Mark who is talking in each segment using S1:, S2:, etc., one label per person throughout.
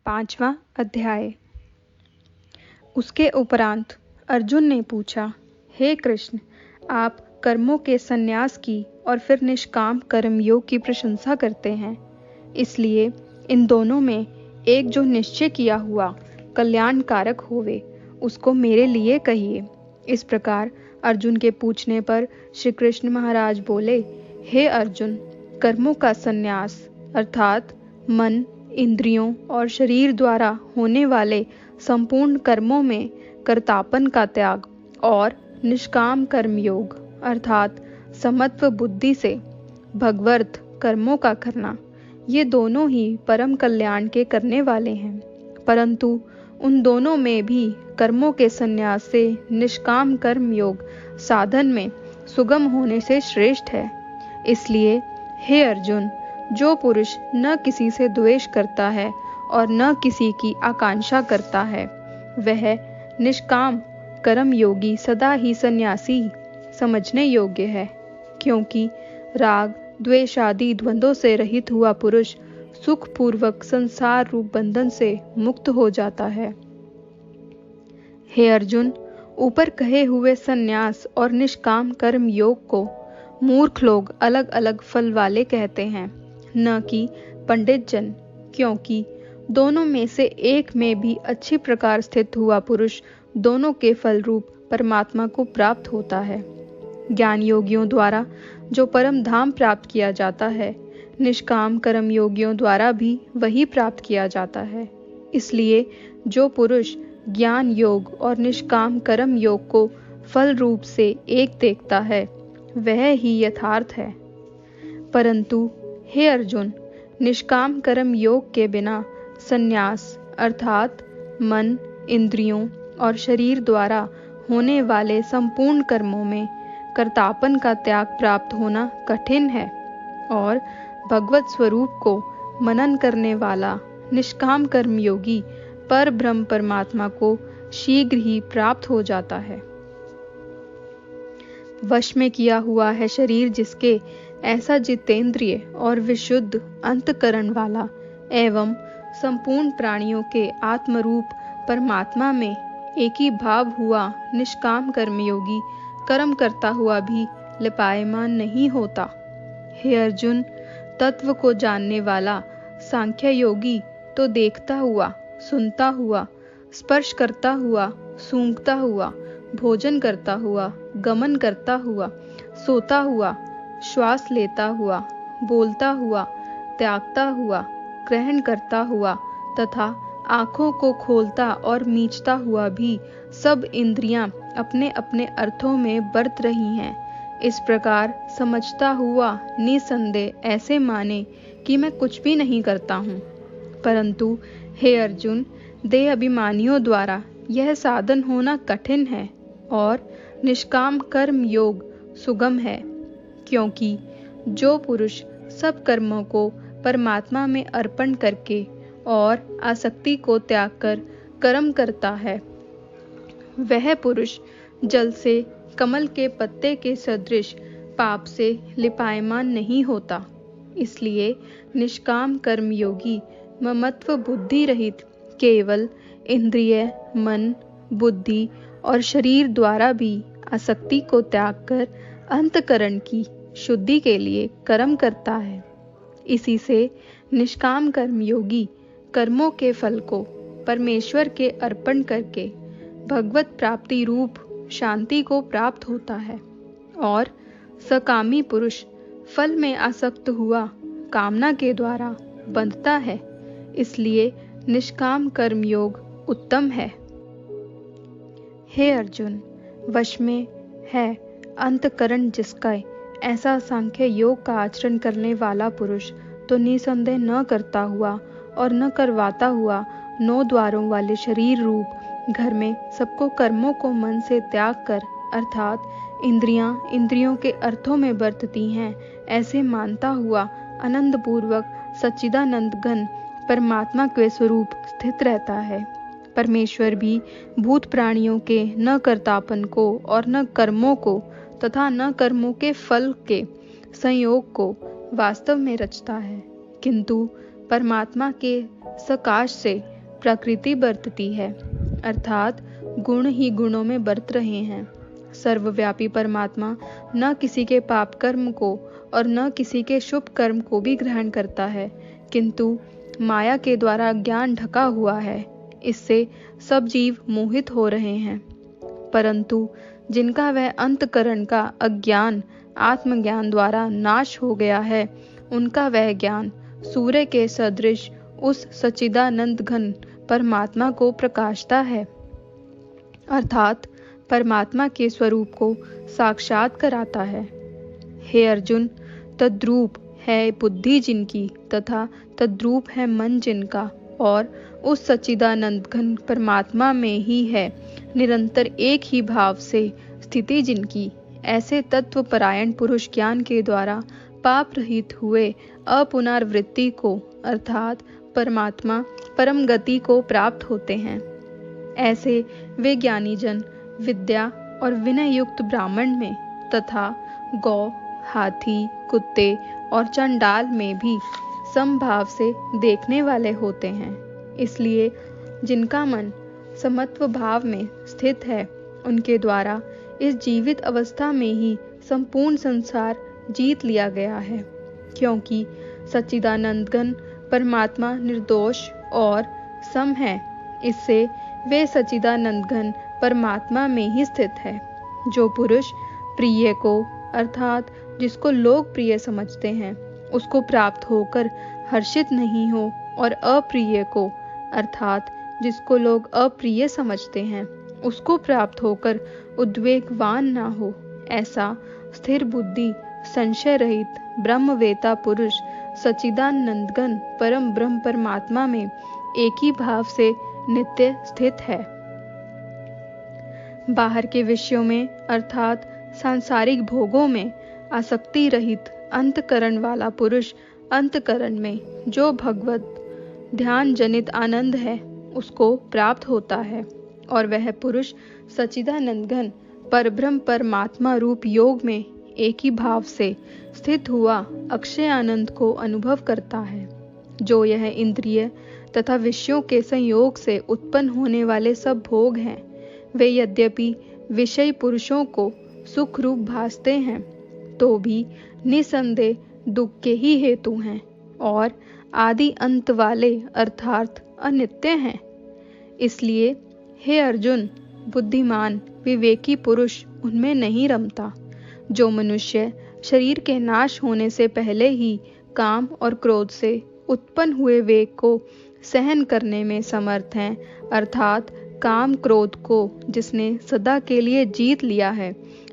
S1: 5वां अध्याय। उसके उपरांत अर्जुन ने पूछा, हे कृष्ण, आप कर्मों के संन्यास की और फिर निष्काम कर्म योग की प्रशंसा करते हैं, इसलिए इन दोनों में एक जो निश्चय किया हुआ कल्याणकारक होवे, उसको मेरे लिए कहिए। इस प्रकार अर्जुन के पूछने पर श्री कृष्ण महाराज बोले, हे अर्जुन, कर्मों का संन्यास अर्थात मन, इंद्रियों और शरीर द्वारा होने वाले संपूर्ण कर्मों में कर्तापन का त्याग और निष्काम कर्म योग अर्थात समत्व बुद्धि से भगवर्त कर्मों का करना, ये दोनों ही परम कल्याण के करने वाले हैं। परंतु उन दोनों में भी कर्मों के संन्यास से निष्काम कर्म योग साधन में सुगम होने से श्रेष्ठ है। इसलिए हे अर्जुन, जो पुरुष न किसी से द्वेष करता है और न किसी की आकांक्षा करता है, वह निष्काम कर्म योगी सदा ही सन्यासी समझने योग्य है, क्योंकि राग द्वेष आदि द्वंद्वों से रहित हुआ पुरुष सुखपूर्वक संसार रूप बंधन से मुक्त हो जाता है। हे अर्जुन, ऊपर कहे हुए संन्यास और निष्काम कर्म योग को मूर्ख लोग अलग अलग फल वाले कहते हैं, न कि पंडित जन, क्योंकि दोनों में से एक में भी अच्छी प्रकार स्थित हुआ पुरुष दोनों के फल रूप परमात्मा को प्राप्त होता है। ज्ञान योगियों द्वारा जो परम धाम प्राप्त किया जाता है, निष्काम कर्म योगियों द्वारा भी वही प्राप्त किया जाता है। इसलिए जो पुरुष ज्ञान योग और निष्काम कर्म योग को फल रूप से एक देखता है, वह ही यथार्थ है। परंतु हे अर्जुन, निष्काम कर्म योग के बिना संन्यास अर्थात मन, इंद्रियों और शरीर द्वारा होने वाले संपूर्ण कर्मों में कर्तापन का त्याग प्राप्त होना कठिन है, और भगवत स्वरूप को मनन करने वाला निष्काम कर्म योगी पर ब्रह्म परमात्मा को शीघ्र ही प्राप्त हो जाता है। वश में किया हुआ है शरीर जिसके, ऐसा जितेंद्रिय और विशुद्ध अंतकरण वाला एवं संपूर्ण प्राणियों के आत्मरूप परमात्मा में एक ही भाव हुआ निष्काम कर्मयोगी कर्म करता हुआ भी लिपायमान नहीं होता। हे अर्जुन, तत्व को जानने वाला सांख्य योगी तो देखता हुआ, सुनता हुआ, स्पर्श करता हुआ, सूंघता हुआ, भोजन करता हुआ, गमन करता हुआ, सोता हुआ, श्वास लेता हुआ, बोलता हुआ, त्यागता हुआ, ग्रहण करता हुआ तथा आँखों को खोलता और मीचता हुआ भी सब इंद्रियां अपने अपने अर्थों में बरत रही हैं। इस प्रकार समझता हुआ निसंदेह ऐसे माने कि मैं कुछ भी नहीं करता हूँ। परंतु हे अर्जुन, देह अभिमानियों द्वारा यह साधन होना कठिन है और निष्काम कर्म योग सुगम है, क्योंकि जो पुरुष सब कर्मों को परमात्मा में अर्पण करके और आसक्ति को त्याग कर कर्म करता है, वह पुरुष जल से कमल के पत्ते के सदृश पाप से लिपायमान नहीं होता। इसलिए निष्काम कर्म योगी ममत्व बुद्धि रहित केवल इंद्रिय, मन, बुद्धि और शरीर द्वारा भी आसक्ति को त्याग कर अंतकरण की शुद्धि के लिए कर्म करता है। इसी से निष्काम कर्म योगी कर्मों के फल को परमेश्वर के अर्पण करके भगवत प्राप्ति रूप शांति को प्राप्त होता है, और सकामी पुरुष फल में आसक्त हुआ कामना के द्वारा बंधता है। इसलिए निष्काम कर्म योग उत्तम है। हे अर्जुन, वश में है अंतकरण जिसका, ऐसा सांख्य योग का आचरण करने वाला पुरुष तो निसंदेह न करता हुआ और न करवाता हुआ 9 द्वारों वाले शरीर रूप घर में सबको कर्मों को मन से त्याग कर अर्थात इंद्रियां इंद्रियों के अर्थों में बरतती हैं, ऐसे मानता हुआ आनंद पूर्वक सच्चिदानंद घन परमात्मा के स्वरूप स्थित रहता है। परमेश्वर भी भूत प्राणियों के न कर्तापन को और न कर्मों को तथा न कर्मों के फल के संयोग को वास्तव में रचता है, किंतु परमात्मा के सकाश से प्रकृति बरतती है, अर्थात गुण ही गुणों में बरत रहे हैं। सर्वव्यापी परमात्मा न किसी के पाप कर्म को और न किसी के शुभ कर्म को भी ग्रहण करता है, किंतु माया के द्वारा ज्ञान ढका हुआ है। इससे सब जीव मोहित हो रहे हैं, परंतु जिनका वह अंतकरण का अज्ञान आत्मज्ञान द्वारा नाश हो गया है, उनका वह ज्ञान सूर्य के सदृश उस सच्चिदानंद घन परमात्मा को प्रकाशता है, अर्थात परमात्मा के स्वरूप को साक्षात कराता है। हे अर्जुन, तद्रूप है बुद्धि जिनकी तथा तद्रूप है मन जिनका, और उस सच्चिदानंद घन परमात्मा में ही है निरंतर एक ही भाव से स्थिति जिनकी, ऐसे तत्वपरायण पुरुष ज्ञान के द्वारा पाप रहित हुए अपुनर्वृत्ति को अर्थात परमात्मा परम गति को प्राप्त होते हैं। ऐसे वे ज्ञानी जन विद्या और विनय युक्त ब्राह्मण में तथा गौ, हाथी, कुत्ते और चंडाल में भी समभाव से देखने वाले होते हैं। इसलिए जिनका मन समत्व भाव में स्थित है, उनके द्वारा इस जीवित अवस्था में ही संपूर्ण संसार जीत लिया गया है, क्योंकि सच्चिदानंद घन परमात्मा निर्दोष और सम है। इससे वे सच्चिदानंद घन परमात्मा में ही स्थित है। जो पुरुष प्रिय को अर्थात जिसको लोग प्रिय समझते हैं, उसको प्राप्त होकर हर्षित नहीं हो, और अप्रिय को अर्थात जिसको लोग अप्रिय समझते हैं, उसको प्राप्त होकर उद्वेगवान ना हो, ऐसा स्थिर बुद्धि संशय रहित ब्रह्मवेता पुरुष सच्चिदानंदघन परम ब्रह्म परमात्मा में एक ही भाव से नित्य स्थित है। बाहर के विषयों में अर्थात सांसारिक भोगों में आसक्ति रहित अंतकरण वाला पुरुष अंतकरण में जो भगवत ध्यान जनित आनंद है, उसको प्राप्त होता है, और वह पुरुष सच्चिदानंदघन परब्रह्म परमात्मा रूप योग में एक ही भाव से स्थित हुआ अक्षय आनंद को अनुभव करता है। जो यह इंद्रिय तथा विषयों के संयोग से उत्पन्न होने वाले सब भोग हैं, वे यद्यपि विषय पुरुषों को सुख रूप भासते हैं, तो भी निसंदेह दुख के ही हेतु हैं और आदि अंत वाले अर्थात अनित्य हैं। इसलिए हे अर्जुन, बुद्धिमान विवेकी पुरुष उनमें नहीं रमता। जो मनुष्य शरीर के नाश होने से पहले ही काम और क्रोध से उत्पन्न हुए वेग को सहन करने में समर्थ हैं, अर्थात काम क्रोध को जिसने सदा के लिए जीत लिया है,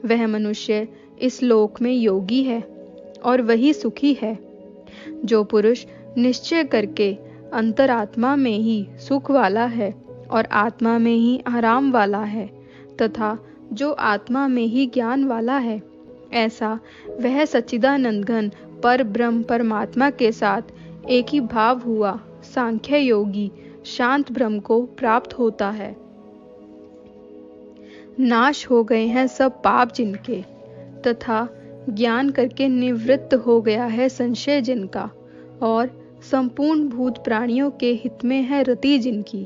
S1: वह मनुष्य इस लोक में योगी है और वही सुखी है। जो पुरुष निश्चय करके अंतरात्मा में ही सुख वाला है और आत्मा में ही आराम वाला है, तथा जो आत्मा में ही ज्ञान वाला है, ऐसा वह सच्चिदानंदघन पर ब्रह्म परमात्मा के साथ एक ही भाव हुआ सांख्य योगी शांत ब्रह्म को प्राप्त होता है। नाश हो गए हैं सब पाप जिनके, तथा ज्ञान करके निवृत्त हो गया है संशय जिनका, और संपूर्ण भूत प्राणियों के हित में है रति जिनकी,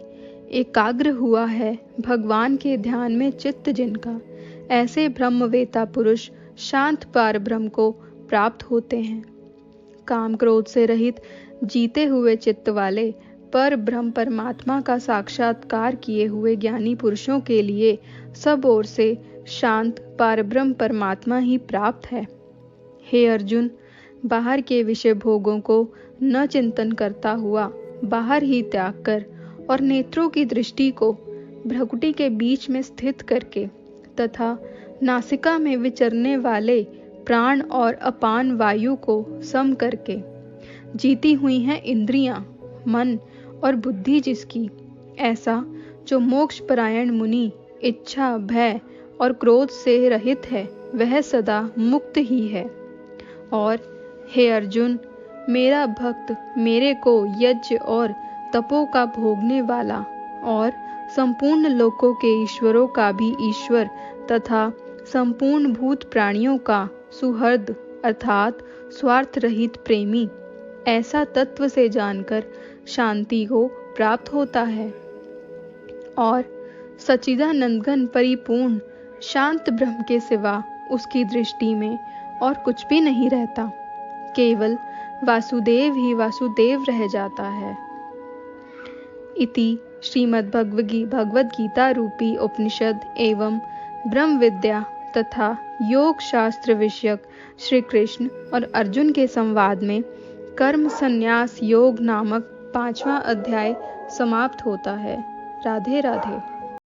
S1: एकाग्र हुआ है भगवान के ध्यान में चित्त जिनका, ऐसे ब्रह्मवेता पुरुष शांत पार ब्रह्म को प्राप्त होते हैं। काम क्रोध से रहित जीते हुए चित्त वाले पर ब्रह्म परमात्मा का साक्षात्कार किए हुए ज्ञानी पुरुषों के लिए सब ओर से शांत पार ब्रह्म परमात्मा ही प्राप्त है। हे अर्जुन, बाहर के विषय भोगों को न चिंतन करता हुआ बाहर ही त्याग कर और नेत्रों की दृष्टि को भ्रकुटी के बीच में स्थित करके तथा नासिका में विचरने वाले प्राण और अपान वायु को सम करके जीती हुई हैं इंद्रियां, मन और बुद्धि जिसकी, ऐसा जो मोक्ष परायण मुनि इच्छा, भय और क्रोध से रहित है, वह सदा मुक्त ही है। और हे अर्जुन, मेरा भक्त मेरे को यज्ञ और तपों का भोगने वाला और संपूर्ण लोकों के ईश्वरों का भी ईश्वर तथा संपूर्ण भूत प्राणियों का सुहृद अर्थात स्वार्थ रहित प्रेमी, ऐसा तत्व से जानकर शांति को प्राप्त होता है और सच्चिदानंद परिपूर्ण शांत ब्रह्म के सिवा उसकी दृष्टि में और कुछ भी नहीं रहता, केवल वासुदेव ही वासुदेव रह जाता है। इति भगवद गीता रूपी उपनिषद एवं ब्रह्म विद्या तथा योग शास्त्र विषयक श्री कृष्ण और अर्जुन के संवाद में कर्म संन्यास योग नामक 5वां अध्याय समाप्त होता है। राधे राधे।